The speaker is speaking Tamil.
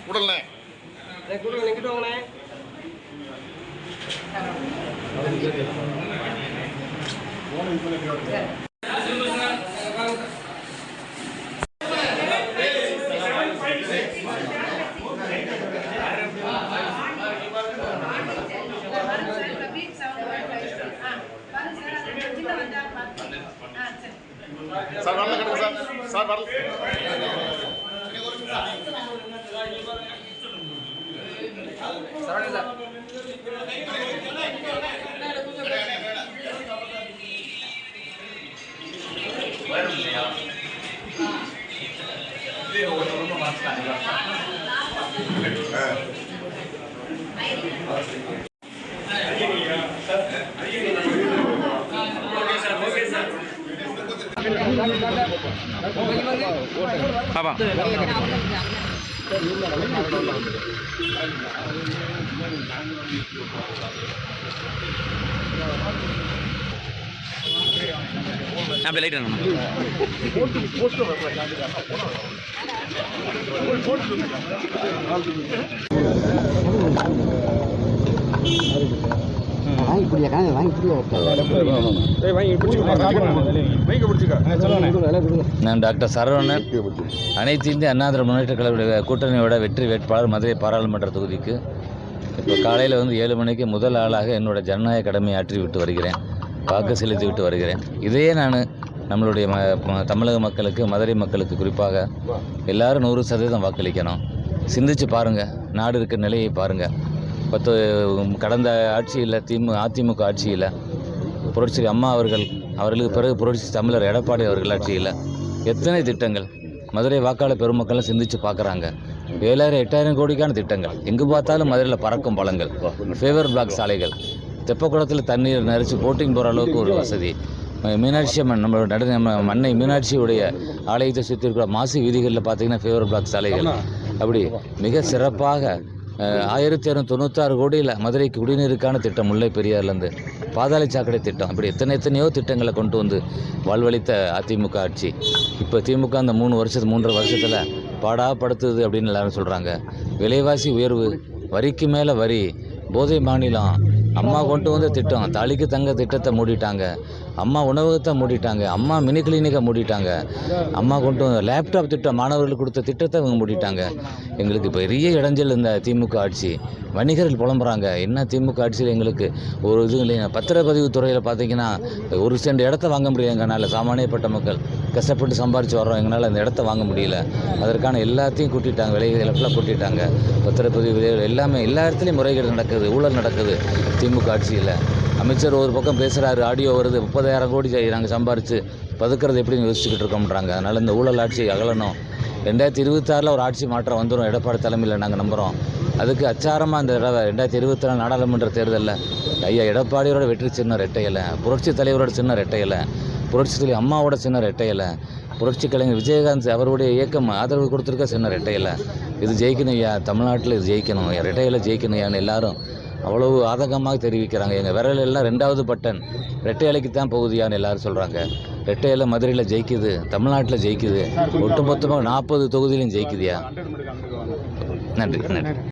உடல்ண்ணே சார் வரல கிடையாது சார் சார் வரல நான் டாக்டர் சரவணன், அனைத்து இந்திய அண்ணா திராவிட முன்னேற்ற கழக கூட்டணியோட வெற்றி வேட்பாளர் மதுரை பாராளுமன்ற தொகுதிக்கு இப்போ காலையில் 7 மணிக்கு முதல் ஆளாக என்னோட ஜனநாயக கடமையை ஆற்றி விட்டு வருகிறேன், வாக்கு செலுத்தி விட்டு வருகிறேன். இதையே நான் நம்மளுடைய தமிழக மக்களுக்கு, மதுரை மக்களுக்கு குறிப்பாக எல்லாரும் 100% வாக்களிக்கணும். சிந்திச்சு பாருங்கள், நாடு இருக்கிற நிலையை பாருங்கள். கடந்த ஆட்சியில் அதிமுக ஆட்சியில் புரட்சி அம்மா அவர்களுக்கு பிறகு புரட்சி தமிழர் எடப்பாடி அவர்கள் ஆட்சியில் எத்தனை திட்டங்கள் மதுரை வாக்காளர் பெருமக்களை சிந்திச்சு பார்க்குறாங்க. 7,000-8,000 கோடிக்கான திட்டங்கள், எங்கே பார்த்தாலும் மதுரையில் பறக்கும் பழங்கள், ஃபேவர் பிளாக் சாலைகள், தெப்பக்குளத்தில் தண்ணீர் நிறச்சி போட்டிங் போகிற அளவுக்கு ஒரு வசதி, மீனாட்சி அம்மன் நம்மளோட மண்ணை மீனாட்சியுடைய ஆலயத்தை சுற்றி இருக்கிற மாசி வீதிகளில் பார்த்திங்கன்னா ஃபேவர் பிளாக் சாலைகள், அப்படி மிக சிறப்பாக 1,296 கோடியில் மதுரைக்கு குடிநீருக்கான திட்டம், முல்லை பெரியார்லேருந்து பாதாள சாக்கடை திட்டம், அப்படி எத்தனையோ திட்டங்களை கொண்டு வந்து வாழ்வளித்த அதிமுக ஆட்சி இப்போ திமுக அந்த 3.5 வருஷத்தில் பாடாப்படுத்துது அப்படின்னு எல்லாரும் சொல்கிறாங்க. விலைவாசி உயர்வு, வரிக்கு மேலே வரி, போதை மாநிலம், அம்மா கொண்டு வந்த திட்டம், தாலிக்கு தங்க திட்டத்தை மூடிட்டாங்க, அம்மா உணவகத்தை மூடிட்டாங்க, அம்மா மினி கிளினிக்கை மூடிட்டாங்க, அம்மா கொண்டு வந்த லேப்டாப் திட்டம், மாணவர்களுக்கு கொடுத்த திட்டத்தை இவங்க மூடிட்டாங்க. எங்களுக்கு பெரிய இடைஞ்சல் இந்த திமுக ஆட்சி. வணிகர்கள் புலம்புறாங்க, என்ன திமுக ஆட்சியில் எங்களுக்கு ஒரு இது இல்லைங்க. பத்திரப்பதிவு துறையில் பார்த்திங்கன்னா 1 சென்ட் இடத்த வாங்க முடியல எங்களால். சாமானியப்பட்ட மக்கள் கஷ்டப்பட்டு சம்பாரித்து வர்றோம், எங்களால் அந்த இடத்த வாங்க முடியல. அதற்கான எல்லாத்தையும் கூட்டிட்டாங்க, விலைகளெல்லாம் கூட்டிட்டாங்க. பத்திரப்பதிவு விலைகள் எல்லாமே எல்லா இடத்துலையும் முறைகேடு நடக்குது, ஊழல் நடக்குது திமுக ஆட்சியில். அமைச்சர் ஒரு பக்கம் பேசுகிறாரு, ஆடியோ வருது, 30,000 கோடி நாங்கள் சம்பாரித்து பதுக்கிறது எப்படின்னு யோசிச்சுக்கிட்டு இருக்கோம்ன்றாங்க. அதனால் இந்த ஊழல் ஆட்சி அகலணும். 2026 ஒரு ஆட்சி மாற்றம் வந்துடும் எடப்பாடி தலைமையில் நாங்கள் நம்புகிறோம். அதுக்கு அச்சாரமாக இந்த 2024 நாடாளுமன்ற தேர்தலில் ஐயா எடப்பாடியோட வெற்றி சின்ன ரெட்டையலை, புரட்சி தலைவரோட சின்ன ரெட்டையலை, புரட்சி தலைவர் அம்மாவோட சின்ன ரெட்டையலை, புரட்சி கலைஞர் விஜயகாந்த் அவருடைய இயக்கம் ஆதரவு கொடுத்துருக்க சின்ன ரெட்டையலை. இது ஜெயிக்கணும் ஐயா, தமிழ்நாட்டில் இது ஜெயிக்கணும், ரெட்டையலை ஜெயிக்கணும் ஐயான்னு எல்லாரும் அவ்வளவு ஆதங்கமாக தெரிவிக்கிறாங்க. எங்கள் விரல் எல்லாம் 2வது பட்டன் ரெட்டை இலைக்கு தான் போகுதியான்னு எல்லாரும் சொல்கிறாங்க. ரெட்டை இலை மதுரையில் ஜெயிக்குது, தமிழ்நாட்டில் ஜெயிக்குது, ஒட்டுமொத்தமாக 40 தொகுதியிலையும் ஜெயிக்குதியா. நன்றி.